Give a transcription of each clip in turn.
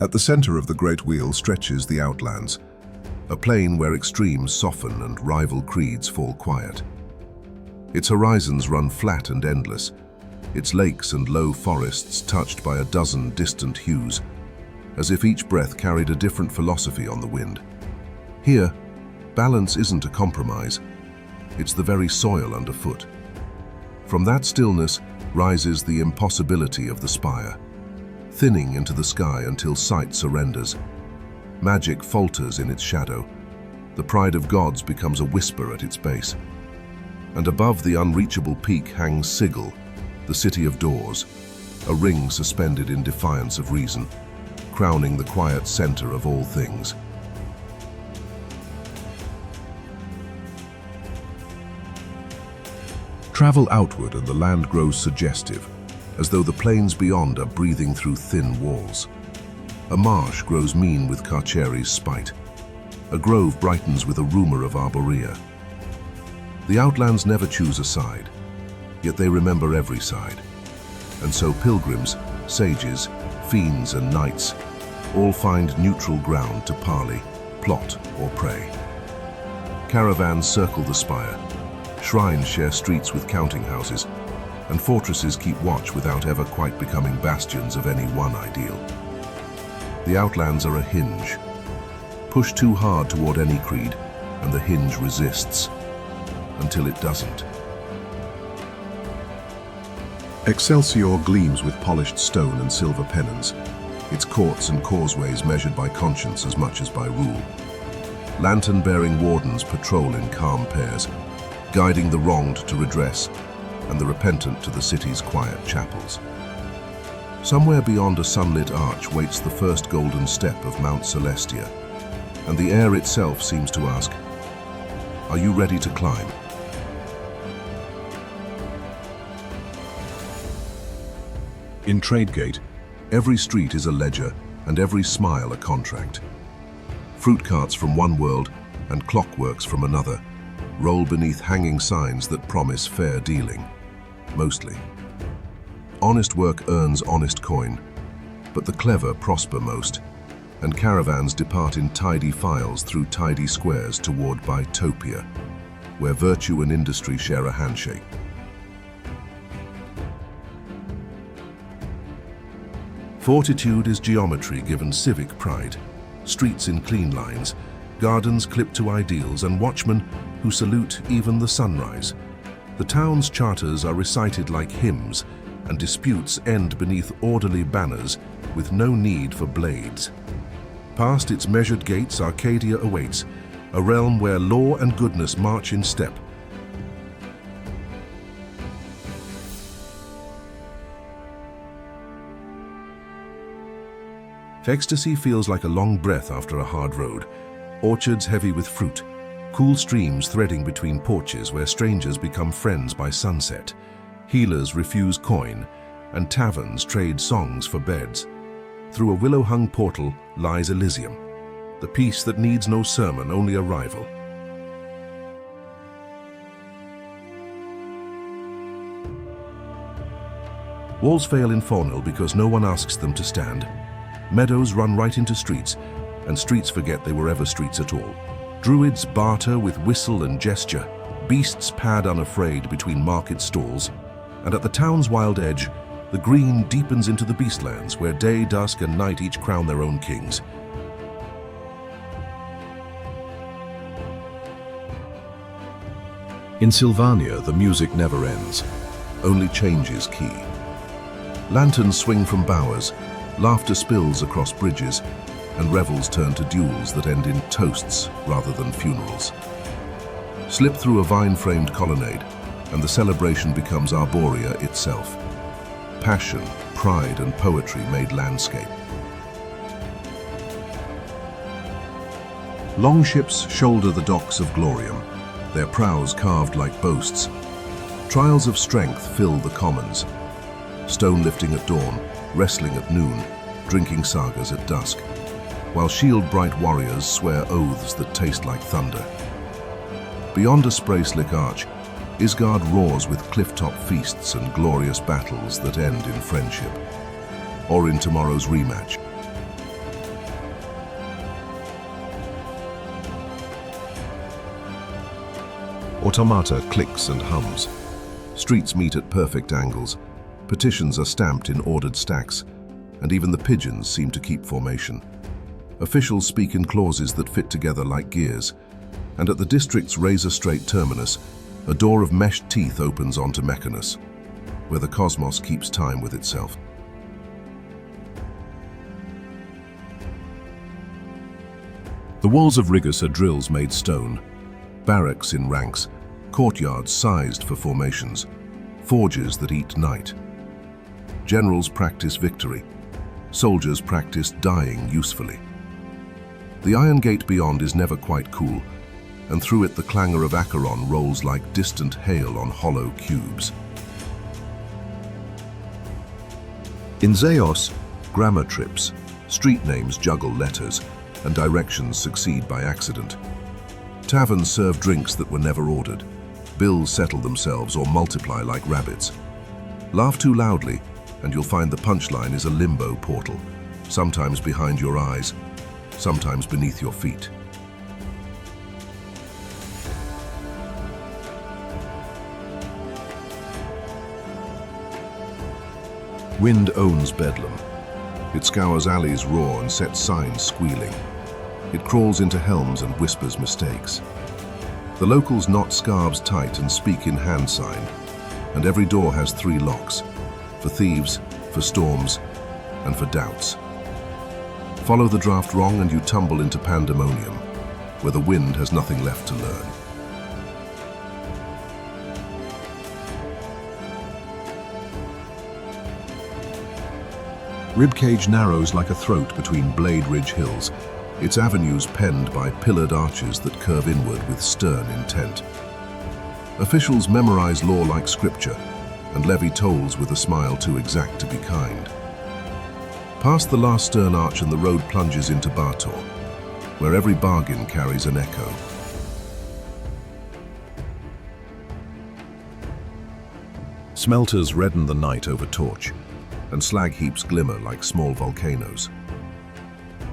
At the center of the Great Wheel stretches the Outlands, a plain where extremes soften and rival creeds fall quiet. Its horizons run flat and endless, its lakes and low forests touched by a dozen distant hues, as if each breath carried a different philosophy on the wind. Here, balance isn't a compromise, it's the very soil underfoot. From that stillness rises the impossibility of the Spire, thinning into the sky until sight surrenders. Magic falters in its shadow. The pride of gods becomes a whisper at its base. And above the unreachable peak hangs Sigil, the city of doors, a ring suspended in defiance of reason, crowning the quiet center of all things. Travel outward and the land grows suggestive, as though the plains beyond are breathing through thin walls. A marsh grows mean with Carceri's spite. A grove brightens with a rumor of arborea. The Outlands never choose a side, yet they remember every side. And so pilgrims, sages, fiends and knights all find neutral ground to parley, plot or pray. Caravans circle the Spire. Shrines share streets with counting houses, and fortresses keep watch without ever quite becoming bastions of any one ideal. The Outlands are a hinge. Push too hard toward any creed, and the hinge resists, until it doesn't. Excelsior gleams with polished stone and silver pennons, its courts and causeways measured by conscience as much as by rule. Lantern-bearing wardens patrol in calm pairs, guiding the wronged to redress and the repentant to the city's quiet chapels. Somewhere beyond a sunlit arch waits the first golden step of Mount Celestia, and the air itself seems to ask, "Are you ready to climb?" In Tradegate, every street is a ledger and every smile a contract. Fruit carts from one world and clockworks from another roll beneath hanging signs that promise fair dealing. Mostly. Honest work earns honest coin, but the clever prosper most, and caravans depart in tidy files through tidy squares toward Bitopia, where virtue and industry share a handshake. Fortitude is geometry given civic pride, streets in clean lines, gardens clipped to ideals, and watchmen who salute even the sunrise. The town's charters are recited like hymns, and disputes end beneath orderly banners with no need for blades. Past its measured gates, Arcadia awaits, a realm where law and goodness march in step. Ecstasy feels like a long breath after a hard road, orchards heavy with fruit, cool streams threading between porches where strangers become friends by sunset, healers refuse coin, and taverns trade songs for beds. Through a willow-hung portal lies Elysium, the peace that needs no sermon, only arrival. Walls fail in Faunil because no one asks them to stand. Meadows run right into streets, and streets forget they were ever streets at all. Druids barter with whistle and gesture, beasts pad unafraid between market stalls, and at the town's wild edge, the green deepens into the beastlands where day, dusk, and night each crown their own kings. In Sylvania, the music never ends, only change is key. Lanterns swing from bowers, laughter spills across bridges, and revels turn to duels that end in toasts rather than funerals. Slip through a vine-framed colonnade, and the celebration becomes arborea itself. Passion, pride, and poetry made landscape. Longships shoulder the docks of Glorium, their prows carved like boasts. Trials of strength fill the commons. Stone lifting at dawn, wrestling at noon, drinking sagas at dusk, while shield-bright warriors swear oaths that taste like thunder. Beyond a spray-slick arch, Isgard roars with cliff-top feasts and glorious battles that end in friendship, or in tomorrow's rematch. Automata clicks and hums. Streets meet at perfect angles. Petitions are stamped in ordered stacks, and even the pigeons seem to keep formation. Officials speak in clauses that fit together like gears, and at the district's razor-straight terminus, a door of meshed teeth opens onto Mechanus, where the cosmos keeps time with itself. The walls of Rigus are drills made stone, barracks in ranks, courtyards sized for formations, forges that eat night. Generals practice victory, soldiers practice dying usefully. The iron gate beyond is never quite cool, and through it the clangor of Acheron rolls like distant hail on hollow cubes. In Zeos, grammar trips, street names juggle letters, and directions succeed by accident. Taverns serve drinks that were never ordered. Bills settle themselves or multiply like rabbits. Laugh too loudly, and you'll find the punchline is a limbo portal, sometimes behind your eyes, sometimes beneath your feet. Wind owns Bedlam. It scours alleys raw and sets signs squealing. It crawls into helms and whispers mistakes. The locals knot scarves tight and speak in hand sign, and every door has 3 locks, for thieves, for storms, and for doubts. Follow the draft wrong and you tumble into pandemonium, where the wind has nothing left to learn. Ribcage narrows like a throat between Blade Ridge hills, its avenues penned by pillared arches that curve inward with stern intent. Officials memorize law like scripture and levy tolls with a smile too exact to be kind. Past the last stern arch and the road plunges into Bartor, where every bargain carries an echo. Smelters redden the night over Torch, and slag heaps glimmer like small volcanoes.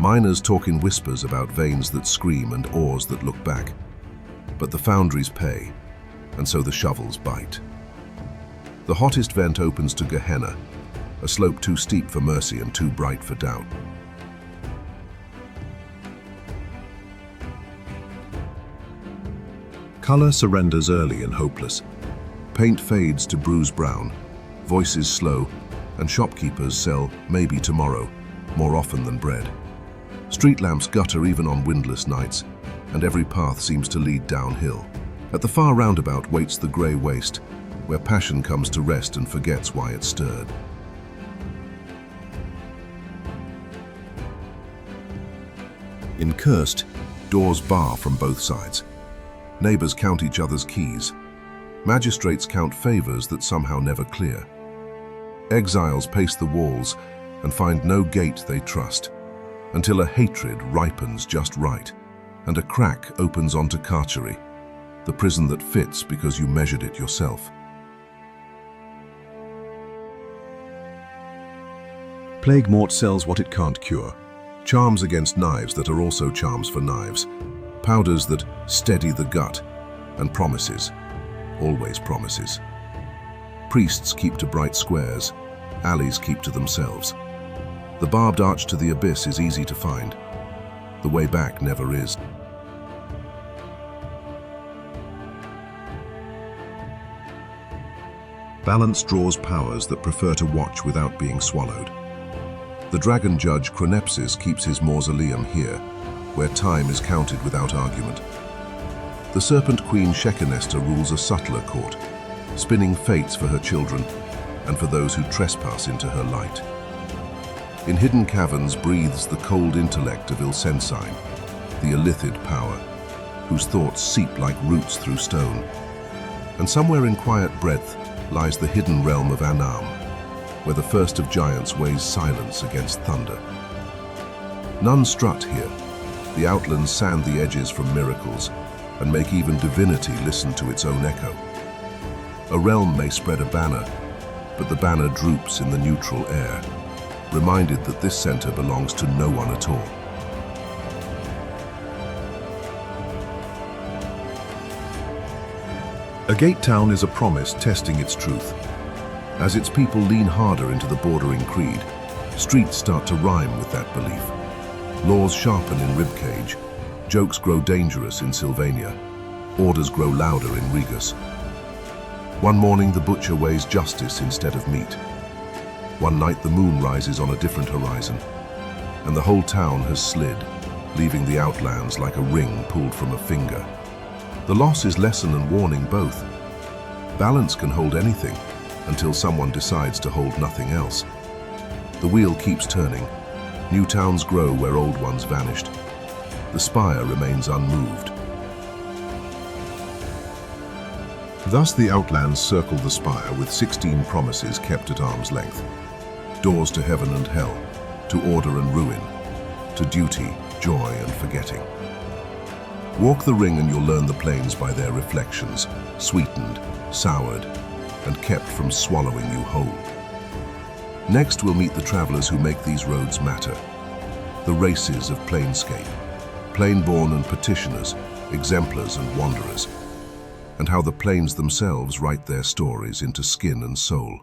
Miners talk in whispers about veins that scream and ores that look back, but the foundries pay, and so the shovels bite. The hottest vent opens to Gehenna, a slope too steep for mercy and too bright for doubt. Color surrenders early and hopeless. Paint fades to bruise brown, voices slow, and shopkeepers sell maybe tomorrow, more often than bread. Street lamps gutter even on windless nights, and every path seems to lead downhill. At the far roundabout waits the grey waste, where passion comes to rest and forgets why it stirred. In Curst, doors bar from both sides. Neighbors count each other's keys. Magistrates count favors that somehow never clear. Exiles pace the walls and find no gate they trust, until a hatred ripens just right, and a crack opens onto Carcery, the prison that fits because you measured it yourself. Plague-Mort sells what it can't cure. Charms against knives that are also charms for knives. Powders that steady the gut, and promises, always promises. Priests keep to bright squares, alleys keep to themselves. The barbed arch to the abyss is easy to find. The way back never is. Balance draws powers that prefer to watch without being swallowed. The dragon judge Chronepsis keeps his mausoleum here, where time is counted without argument. The serpent queen Shekinesta rules a subtler court, spinning fates for her children and for those who trespass into her light. In hidden caverns breathes the cold intellect of Ilsensine, the illithid power, whose thoughts seep like roots through stone. And somewhere in quiet breadth lies the hidden realm of Anam, where the first of giants weighs silence against thunder. None strut here. The Outlands sand the edges from miracles and make even divinity listen to its own echo. A realm may spread a banner, but the banner droops in the neutral air, reminded that this center belongs to no one at all. A gate town is a promise testing its truth. As its people lean harder into the bordering creed, streets start to rhyme with that belief. Laws sharpen in Ribcage, jokes grow dangerous in Sylvania, orders grow louder in Rigus. One morning the butcher weighs justice instead of meat. One night the moon rises on a different horizon, and the whole town has slid, leaving the Outlands like a ring pulled from a finger. The loss is lesson and warning both. Balance can hold anything until someone decides to hold nothing else. The wheel keeps turning. New towns grow where old ones vanished. The Spire remains unmoved. Thus the Outlands circle the Spire with 16 promises kept at arm's length. Doors to heaven and hell, to order and ruin, to duty, joy and forgetting. Walk the ring and you'll learn the plains by their reflections, sweetened, soured, and kept from swallowing you whole. Next we'll meet the travelers who make these roads matter. The races of Planescape, plain-born and petitioners, exemplars and wanderers, and how the plains themselves write their stories into skin and soul.